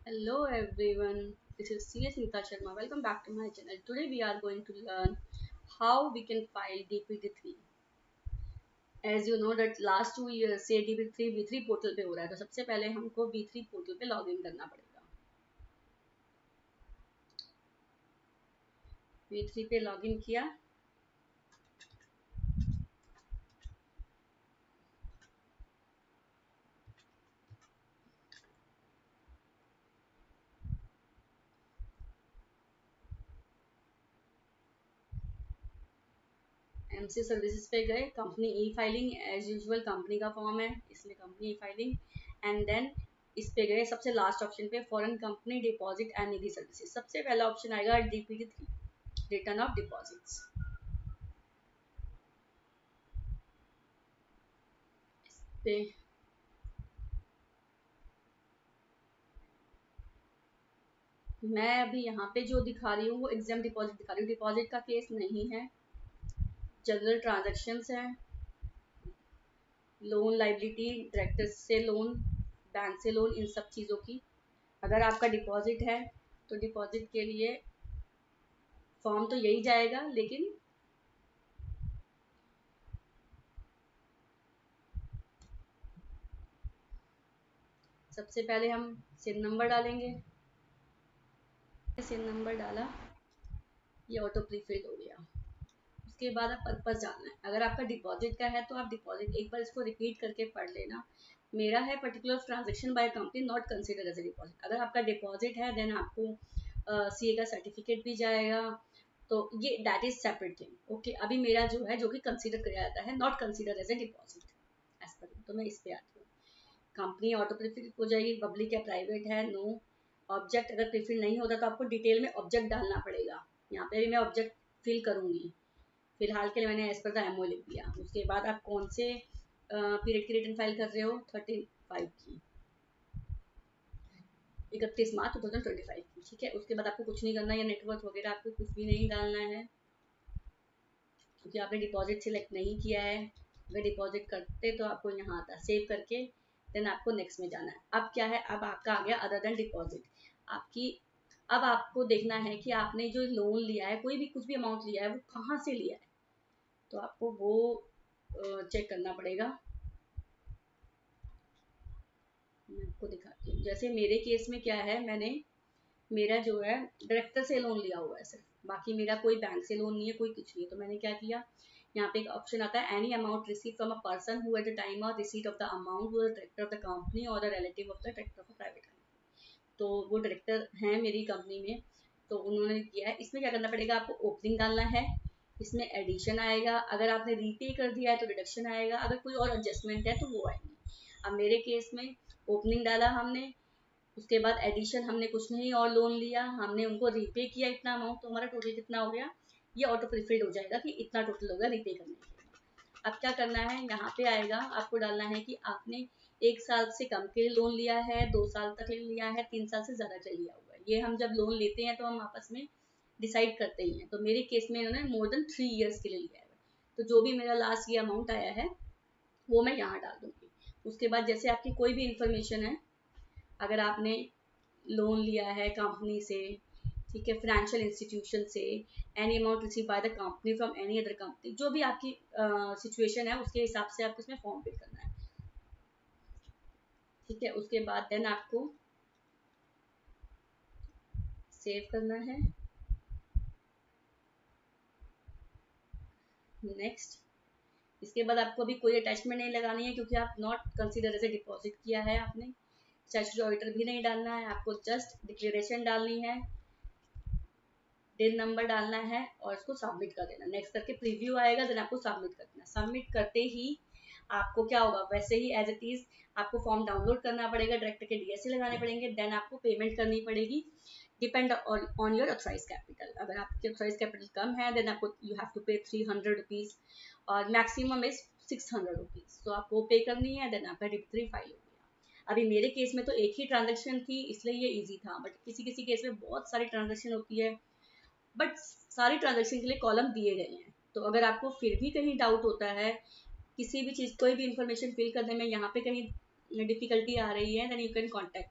Hello everyone, this is CS Nita Sharma. Welcome back to my channel. Today we are going to learn how we can file DPT3. As you know that last 2 years से DPT3 V3 portal पे हो रहा है, तो सबसे पहले हमको V3 portal पे लॉग इन करना पड़ेगा। V3 पे लॉग इन किया। MC सर्विसेज पे गए, company e filing as usual company का फॉर्म है इसलिए company e filing and then इस पे गए। सबसे लास्ट ऑप्शन पे foreign company deposit and Nidhi services, सबसे पहला ऑप्शन आएगा DPT3 रिटर्न ऑफ डिपॉजिट्स पे। मैं अभी यहाँ पे जो दिखा रही हूँ वो एग्जाम डिपॉजिट दिखा रही हूँ, डिपॉजिट का केस नहीं है। जनरल ट्रांजैक्शंस है, लोन लाइबिलिटी, डायरेक्टर से लोन, बैंक से लोन, इन सब चीज़ों की। अगर आपका डिपॉजिट है तो डिपॉजिट के लिए फॉर्म तो यही जाएगा, लेकिन सबसे पहले हम सिन नंबर डालेंगे। सिन नंबर डाला, ये ऑटो प्रीफिल हो गया। उसके बाद आप पर्पस जानना है। अगर आपका डिपॉजिट का है तो आप डिपॉजिट एक बार इसको रिपीट करके पढ़ लेना। मेरा है particular transaction by company not consider as a deposit. अगर आपका डिपॉजिट है देन आपको सीए का सर्टिफिकेट भी जाएगा, तो ये that is separate thing. Okay, अभी मेरा जो है जो कि कंसिडर किया जाता है not consider as a deposit as पर, तो मैं इस पे आती हूँ। कंपनी ऑटो प्रीफिल हो जाएगी, पब्लिक है प्राइवेट है नो। ऑब्जेक्ट अगर प्रीफिल नहीं होता तो आपको डिटेल में ऑब्जेक्ट डालना पड़ेगा। यहाँ पे भी मैं ऑब्जेक्ट फिल करूंगी, फिलहाल के लिए मैंने एज पर द एमओ लिख दिया। उसके बाद आप कौन से पीरियड की रिटर्न फाइल कर रहे हो, 35 की, 31 मार्च 2025 की, ठीक है। उसके बाद आपको कुछ नहीं करना, या नेटवर्क वगैरह आपको कुछ भी नहीं डालना है क्योंकि आपने डिपॉजिट सिलेक्ट नहीं किया है। अगर डिपॉजिट करते तो आपको यहाँ आता सेव करके, देन आपको नेक्स्ट में जाना है। अब क्या है, अब आपका आ गया अदर देन डिपॉजिट आपकी। अब आपको देखना है कि आपने जो लोन लिया है, कोई भी कुछ भी अमाउंट लिया है, वो कहाँ से लिया है, तो आपको वो चेक करना पड़ेगा। मैं आपको दिखाती हूँ। जैसे मेरे केस में क्या है, मेरा जो है डायरेक्टर से लोन लिया हुआ है सिर्फ, बाकी मेरा कोई बैंक से लोन नहीं है, कोई कुछ नहीं है। तो मैंने क्या किया, यहाँ पे एक ऑप्शन आता है any amount receive from a person who at the time of receipt of the amount was director of the company और the relative of the director of private company. तो वो डायरेक्टर हैं मेरी कंपनी में, तो उन्होंने किया है। इसमें क्या करना पड़ेगा, आपको ओपनिंग डालना है, इसमें एडिशन आएगा, अगर आपने रीपे कर दिया है तो डिडक्शन आएगा, अगर कोई और एडजस्टमेंट है तो वो आएंगे। अब मेरे केस में ओपनिंग डाला हमने, उसके बाद एडिशन हमने कुछ नहीं और लोन लिया, हमने उनको रीपे किया इतना अमाउंट, तो हमारा टोटल कितना हो गया, ये ऑटो प्रीफिल्ड हो जाएगा कि इतना टोटल होगा रीपे करने के। अब क्या करना है, यहाँ पे आएगा आपको डालना है कि आपने 1 साल से कम के लिए लोन लिया है, 2 साल तक लिया है, 3 साल से ज्यादा के लिए लिया हुआ है। ये हम जब लोन लेते हैं तो हम आपस में डिसाइड करते ही हैं। तो मेरे केस में इन्होंने मोर देन 3 years के लिए लिया है, तो जो भी मेरा लास्ट ये अमाउंट आया है वो मैं यहाँ डाल दूंगी। उसके बाद जैसे आपकी कोई भी इंफॉर्मेशन है, अगर आपने लोन लिया है कंपनी से, ठीक है, फाइनेंशियल इंस्टीट्यूशन से, any amount receive by the company from any other company, जो भी आपकी सिचुएशन है उसके हिसाब से आपको इसमें फॉर्म फिल करना है, ठीक है। उसके बाद देन आपको सेव करना है, नेक्स्ट। इसके बाद आपको अभी कोई अटैचमेंट नहीं लगानी है क्योंकि आप not consider as a deposit किया है आपने। स्टैट्यूटरी ऑडिटर भी नहीं डालना है आपको, जस्ट डिक्लेरेशन डालनी है, दिन नंबर डालना है और इसको सबमिट कर देना। नेक्स्ट करके प्रीव्यू आएगा, देन आपको सबमिट कर देना। सबमिट करते ही आपको क्या होगा, वैसे ही एज इट इज आपको फॉर्म डाउनलोड करना पड़ेगा, डायरेक्टर के डीएससी लगाने पड़ेंगे, देन आपको पेमेंट करनी पड़ेगी depend on your authorise capital. अगर आपकी ऑथराइज कैपिटल कम है देन आपको यू हैव टू पे 300 रुपीज और मैक्सिमम इज 600 रुपीज, तो आपको पे करनी है, देन आपका डिप3 फाइल हो गया। अभी मेरे केस में तो एक ही ट्रांजेक्शन थी इसलिए ये इजी था, बट किसी किसी केस में बहुत सारी ट्रांजेक्शन होती है, बट सारी ट्रांजेक्शन के लिए कॉलम दिए गए हैं। तो अगर आपको फिर भी कहीं डाउट होता है, किसी भी चीज़ कोई भी इंफॉर्मेशन फिल करने में यहाँ पे कहीं डिफिकल्टी आ रही है, then you can contact.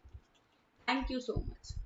Thank thank you so much.